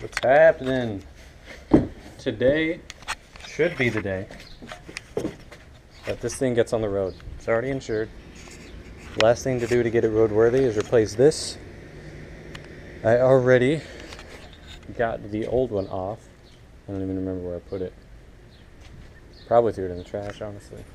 What's happening? Today should be the day that this thing gets on the road. It's already insured. Last thing to do to get it roadworthy is replace this. I already got the old one off. I don't even remember where I put it. Probably threw it in the trash, honestly.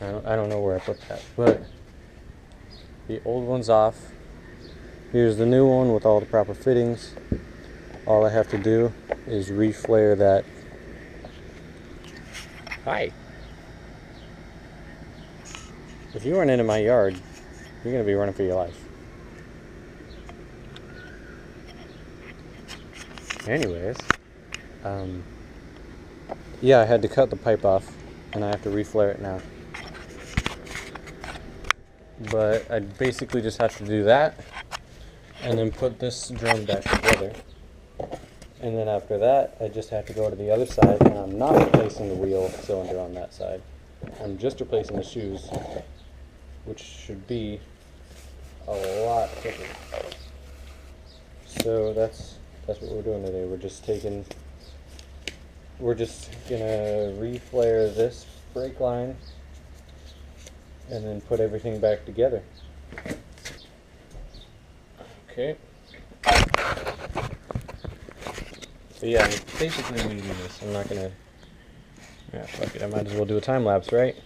I don't know where I put that, but the old one's off. Here's the new one with all the proper fittings. All I have to do is reflare that. Hi. If you run into my yard, you're going to be running for your life. Anyways, yeah, I had to cut the pipe off, and I have to reflare it now. But I basically just have to do that, and then put this drum back together. And then after that, I just have to go to the other side, and I'm not replacing the wheel cylinder on that side. I'm just replacing the shoes, which should be a lot quicker. So that's what we're doing today. We're just gonna reflare this brake line and then put everything back together. Okay. So yeah, basically I'm gonna do this. I'm not gonna, yeah, fuck it, I might as well do a time lapse, right?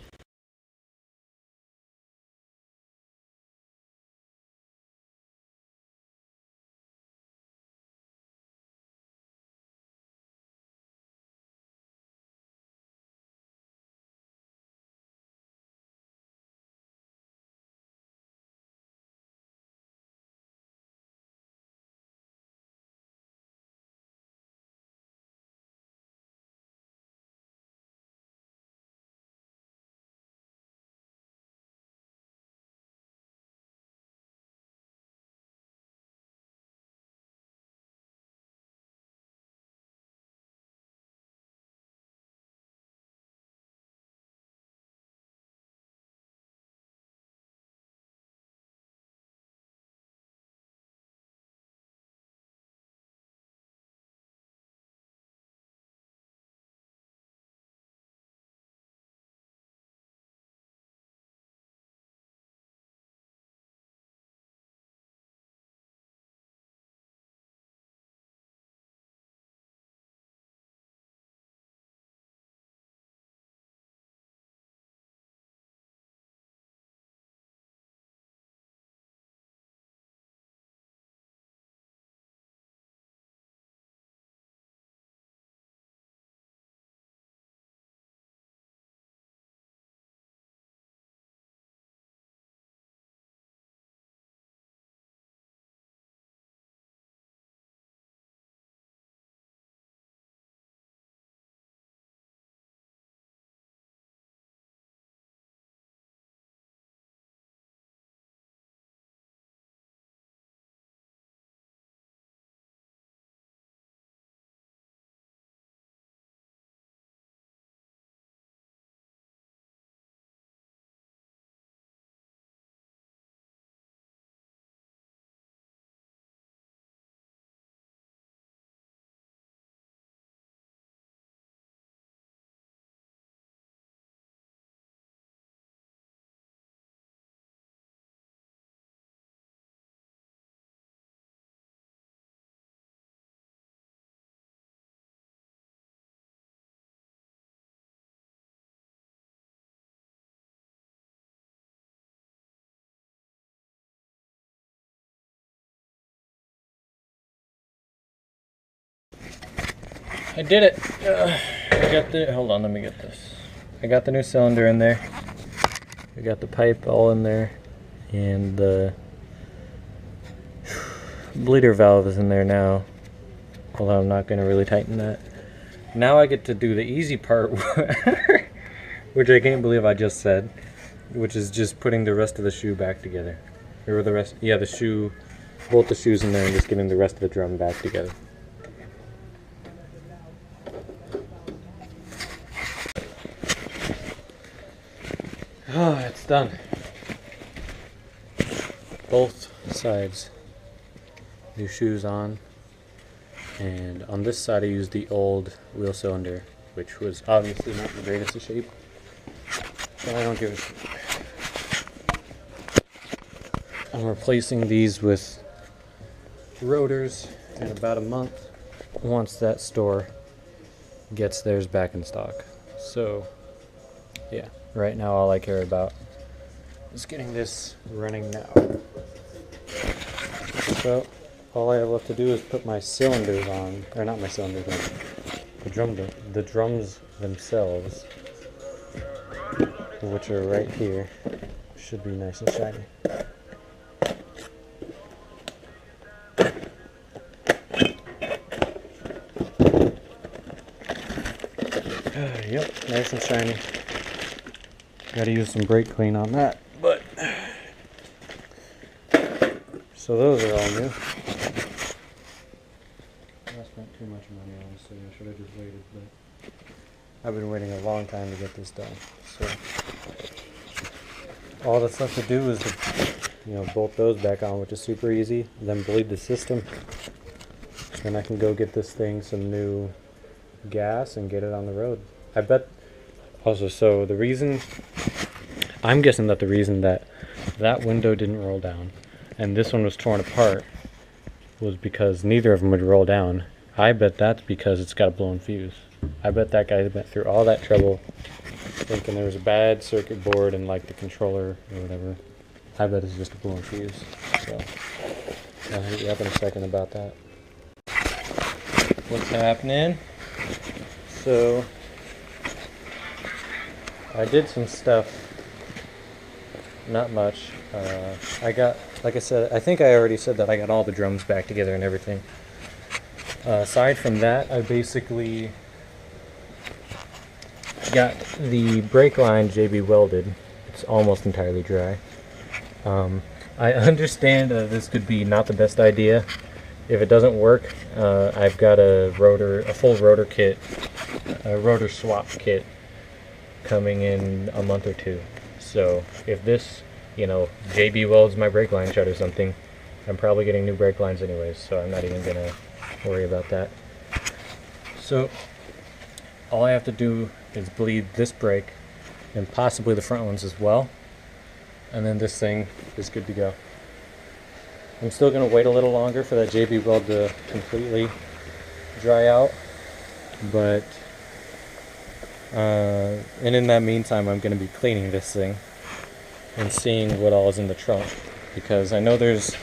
I did it. Hold on, let me get this. I got the new cylinder in there. I got the pipe all in there, and the bleeder valve is in there now, although I'm not going to really tighten that. Now I get to do the easy part, which I can't believe I just said, which is just putting the rest of the shoe back together. Or the rest, yeah, the shoe, both the shoes in there, and just getting the rest of the drum back together. Oh, it's done. Both sides. new shoes on. And on this side I used the old wheel cylinder, which was obviously not the greatest of shape, but I don't give a shit. I'm replacing these with rotors in about a month once that store gets theirs back in stock. So yeah, right now all I care about is getting this running now. So all I have left to do is put my cylinders on, or not my cylinders, the drums themselves, which are right here. Should be nice and shiny. Yep, nice and shiny. Gotta use some brake clean on that, but so those are all new. I spent too much money on this thing. I should have just waited, but I've been waiting a long time to get this done. So all that's left to do is to, bolt those back on, which is super easy. Then bleed the system, and I can go get this thing some new gas and get it on the road. I bet also, so the reason, I'm guessing that the reason that that window didn't roll down and this one was torn apart was because neither of them would roll down. I bet that's because it's got a blown fuse. I bet that guy went through all that trouble thinking there was a bad circuit board and like the controller or whatever. I bet it's just a blown fuse. So I'll hit you up in a second about that. What's happening? So I did some stuff, not much. I got, like I said, I think I already said that I got all the drums back together and everything. Aside from that, I basically got the brake line JB welded. It's almost entirely dry. I understand this could be not the best idea. If it doesn't work, I've got a full rotor kit, a rotor swap kit coming in a month or two. So if this, JB welds my brake line shut or something, I'm probably getting new brake lines anyways, so I'm not even gonna worry about that. So all I have to do is bleed this brake and possibly the front ones as well, and then this thing is good to go. I'm still going to wait a little longer for that JB weld to completely dry out, but and in that meantime I'm going to be cleaning this thing and seeing what all is in the trunk, because I know there's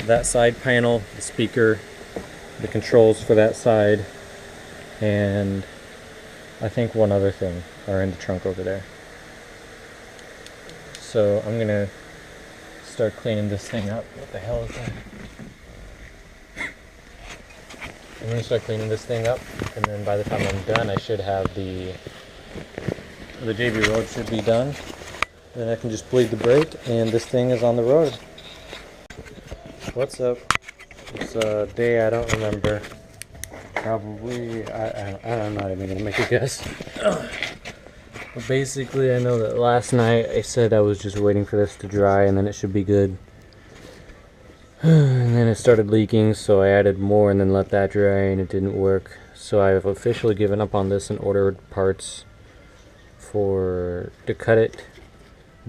that side panel, the speaker, the controls for that side, and I think one other thing are in the trunk over there. So I'm going to start cleaning this thing up. What the hell is that? I'm going to start cleaning this thing up, and then by the time I'm done, I should have the JB road should be done. Then I can just bleed the brake, and this thing is on the road. What's up? It's a day I don't remember. Probably, I'm not even going to make a guess. But basically, I know that last night I said I was just waiting for this to dry and then it should be good. And then it started leaking, so I added more and then let that dry and it didn't work. So I've officially given up on this and ordered parts to cut it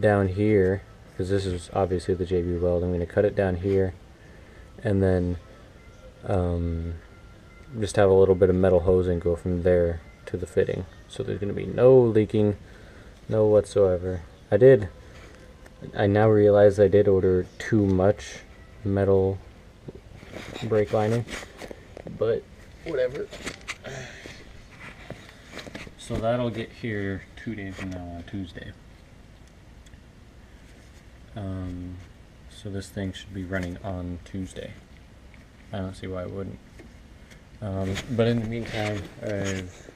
down here, because this is obviously the JB weld. I'm going to cut it down here and then just have a little bit of metal hosing go from there to the fitting. So there's going to be no leaking, no whatsoever. I now realize I did order too much metal brake lining, but whatever. So that'll get here 2 days from now on Tuesday. So this thing should be running on Tuesday. I don't see why it wouldn't. But in the meantime, I've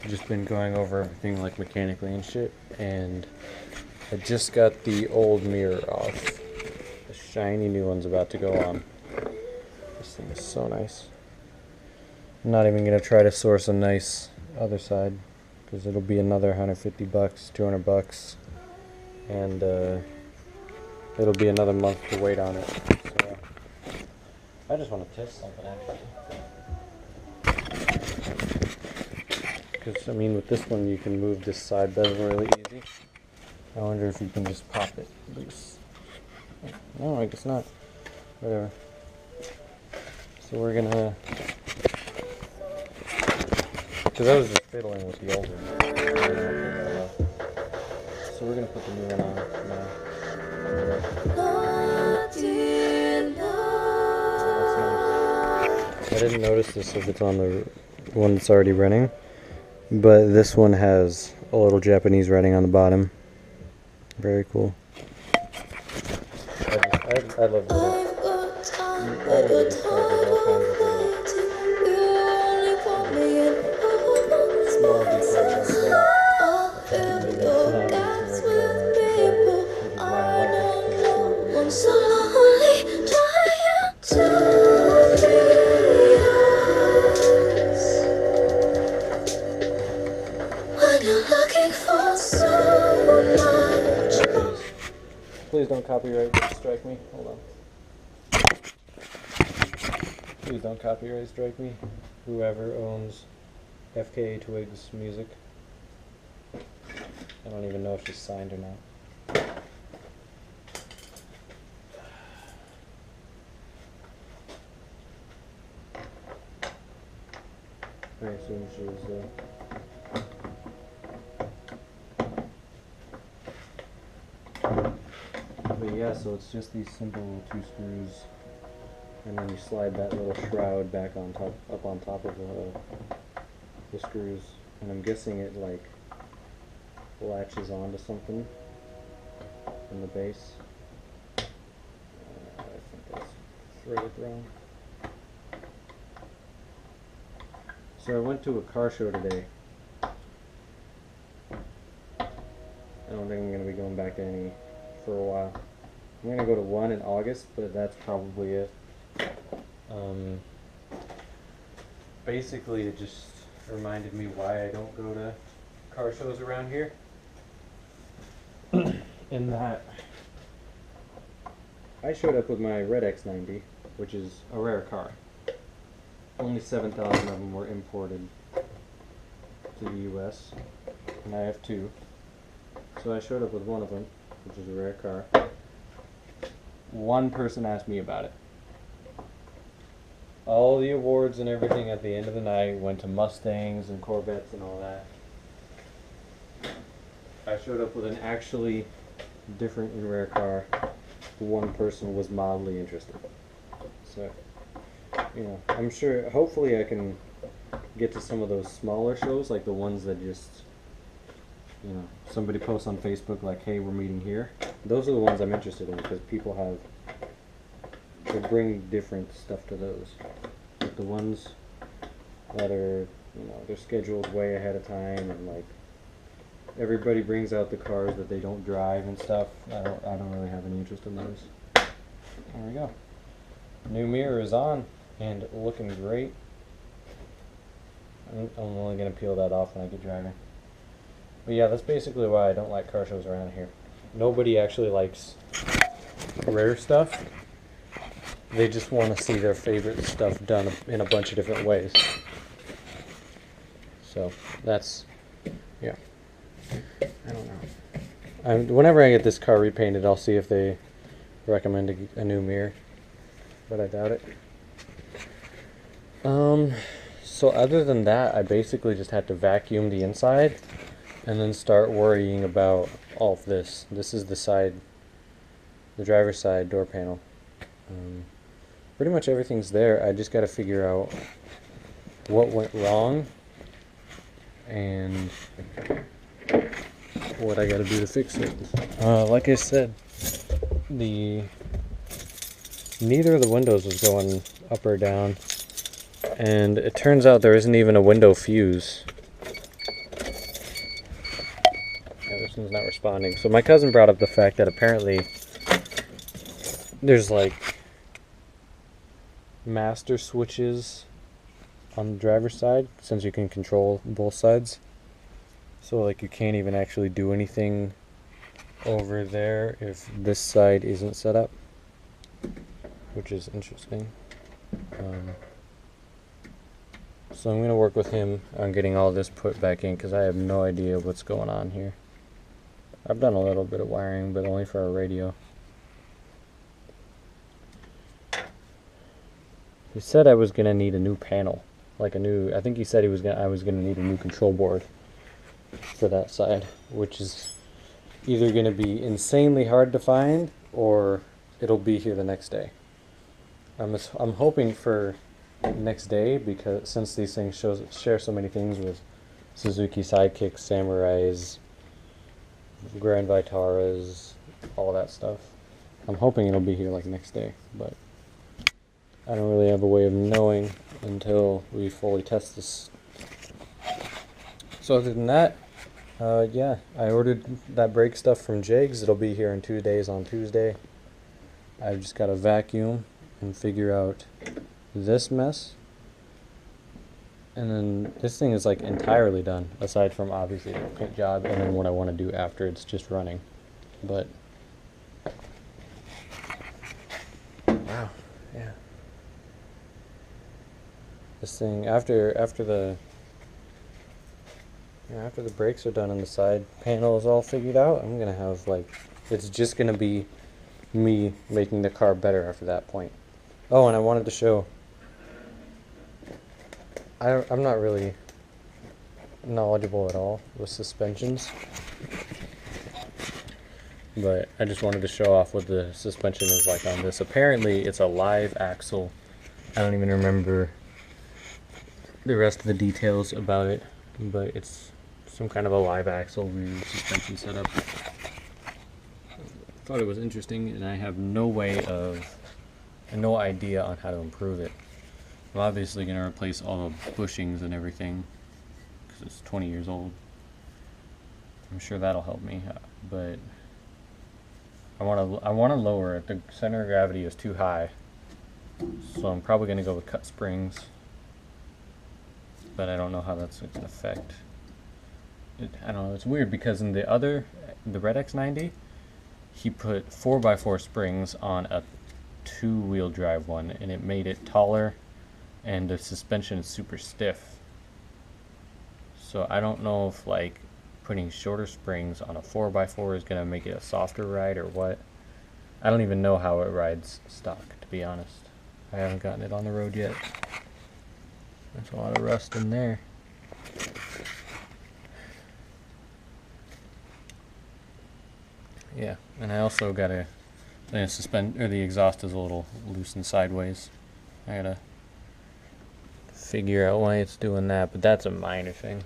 just been going over everything like mechanically and shit, and I just got the old mirror off. The shiny new one's about to go on. This thing is so nice. I'm not even gonna try to source a nice other side, because it'll be another $150, $200, and it'll be another month to wait on it. So I just want to test something actually. Because, I mean, with this one you can move this side bezel really easy. I wonder if you can just pop it loose. No, I guess not. Whatever. So we're gonna... Because I was just fiddling with the old one. So we're gonna put the new one on now. I didn't notice this if it's on the one that's already running, but this one has a little Japanese writing on the bottom. Very cool. I love that. Small details like that. Please don't copyright strike me. Hold on. Please don't copyright strike me. Whoever owns FKA Twigs music. I don't even know if she's signed or not. I assume she was But yeah, so it's just these simple 2 screws, and then you slide that little shroud back on top, up on top of the screws, and I'm guessing it like latches onto something in the base. I think that's further wrong. So I went to a car show today. I don't think I'm going to be going back to any for a while. I'm going to go to one in August, but that's probably it. Basically, it just reminded me why I don't go to car shows around here. In that I showed up with my red X90, which is a rare car. Only 7,000 of them were imported to the US, and I have 2. So I showed up with one of them, which is a rare car. One person asked me about it. All the awards and everything at the end of the night went to Mustangs and Corvettes and all that. I showed up with an actually different and rare car. One person was mildly interested. So, you know, I'm sure, hopefully I can get to some of those smaller shows, like the ones that just, you know, somebody posts on Facebook like, hey, we're meeting here. Those are the ones I'm interested in, because people have, they bring different stuff to those. Like the ones that are, you know, they're scheduled way ahead of time, and like everybody brings out the cars that they don't drive and stuff. I don't really have any interest in those. There we go. New mirror is on and looking great. I'm only gonna peel that off when I get driving. But yeah, that's basically why I don't like car shows around here. Nobody actually likes rare stuff. They just want to see their favorite stuff done in a bunch of different ways. So that's, yeah. I don't know. Whenever I get this car repainted, I'll see if they recommend a new mirror, but I doubt it. So other than that, I basically just had to vacuum the inside and then start worrying about all of this. This is the side, the driver's side door panel. Pretty much everything's there. I just got to figure out what went wrong and what I got to do to fix it. Like I said, neither of the windows was going up or down, and it turns out there isn't even a window fuse. Yeah, this one's not responding. So my cousin brought up the fact that apparently there's like master switches on the driver's side, since you can control both sides. So like you can't even actually do anything over there if this side isn't set up, which is interesting. So I'm going to work with him on getting all this put back in because I have no idea what's going on here. I've done a little bit of wiring, but only for our radio. He said I was going to need a new panel. Like a new, I think he said I was going to need a new control board for that side, which is either going to be insanely hard to find or it'll be here the next day. I'm hoping for next day because since these things share so many things with Suzuki Sidekicks, Samurais, Grand Vitaras, all that stuff. I'm hoping it'll be here like next day, but I don't really have a way of knowing until we fully test this. So other than that, yeah, I ordered that brake stuff from Jegs. It'll be here in 2 days on Tuesday. I've just got to vacuum and figure out this mess. And then this thing is like entirely done, aside from obviously the paint job and then what I want to do after it's just running. But wow, yeah. This thing after the brakes are done and the side panel is all figured out, I'm gonna have like it's just gonna be me making the car better after that point. Oh, and I wanted to show. I'm not really knowledgeable at all with suspensions, but I just wanted to show off what the suspension is like on this. Apparently it's a live axle. I don't even remember the rest of the details about it, but it's some kind of a live axle rear suspension setup. I thought it was interesting, and I have no idea on how to improve it. I'm obviously going to replace all the bushings and everything because it's 20 years old. I'm sure that'll help me, but I want to lower it. The center of gravity is too high, so I'm probably going to go with cut springs, but I don't know how that's going to affect it. I don't know. It's weird because in the Red X90, he put 4x4 springs on a 2-wheel drive one, and it made it taller. And the suspension is super stiff. So I don't know if like putting shorter springs on a 4x4 is going to make it a softer ride or what. I don't even know how it rides stock, to be honest. I haven't gotten it on the road yet. There's a lot of rust in there. Yeah, and I also got the exhaust is a little loose and sideways. I gotta figure out why it's doing that, but that's a minor thing.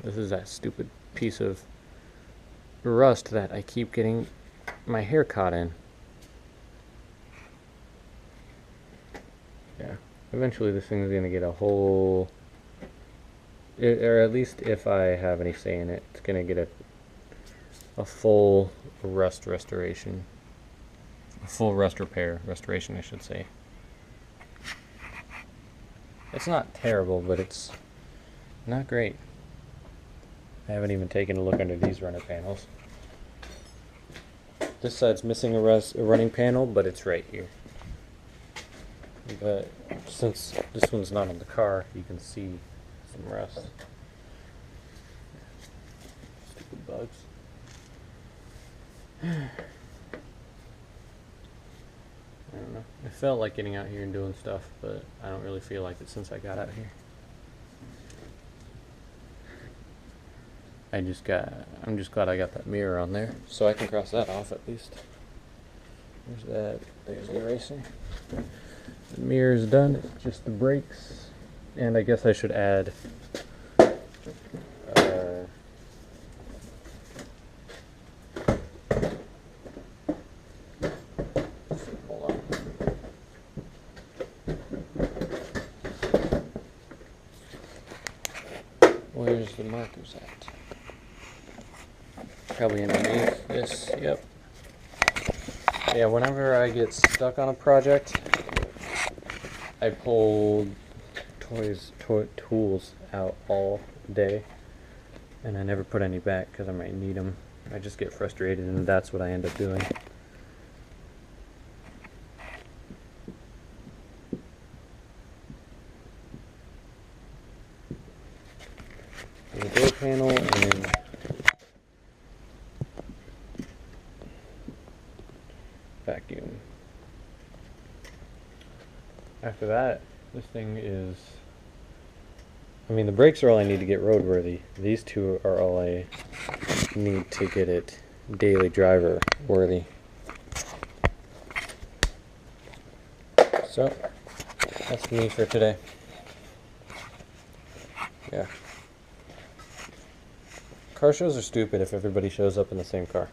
This is that stupid piece of rust that I keep getting my hair caught in. Yeah, eventually this thing is gonna get a whole, or at least if I have any say in it, it's gonna get a full rust restoration. A full rust restoration, I should say. It's not terrible, but it's not great. I haven't even taken a look under these runner panels. This side's missing a running panel, but it's right here. But since this one's not on the car, you can see some rust. Stupid bugs. I don't know. I felt like getting out here and doing stuff, but I don't really feel like it since I got out here. I'm just glad I got that mirror on there, so I can cross that off at least. There's that. There's the eraser. The mirror is done. It's just the brakes, and I guess I should add. Where's the markers at? Probably underneath this, yep. Yeah, whenever I get stuck on a project, I pull tools out all day, and I never put any back because I might need them. I just get frustrated, and that's what I end up doing. panel and vacuum. After that, this thing is, I mean, the brakes are all I need to get roadworthy. These two are all I need to get it daily driver worthy. So, that's me for today. Yeah. Car shows are stupid if everybody shows up in the same car.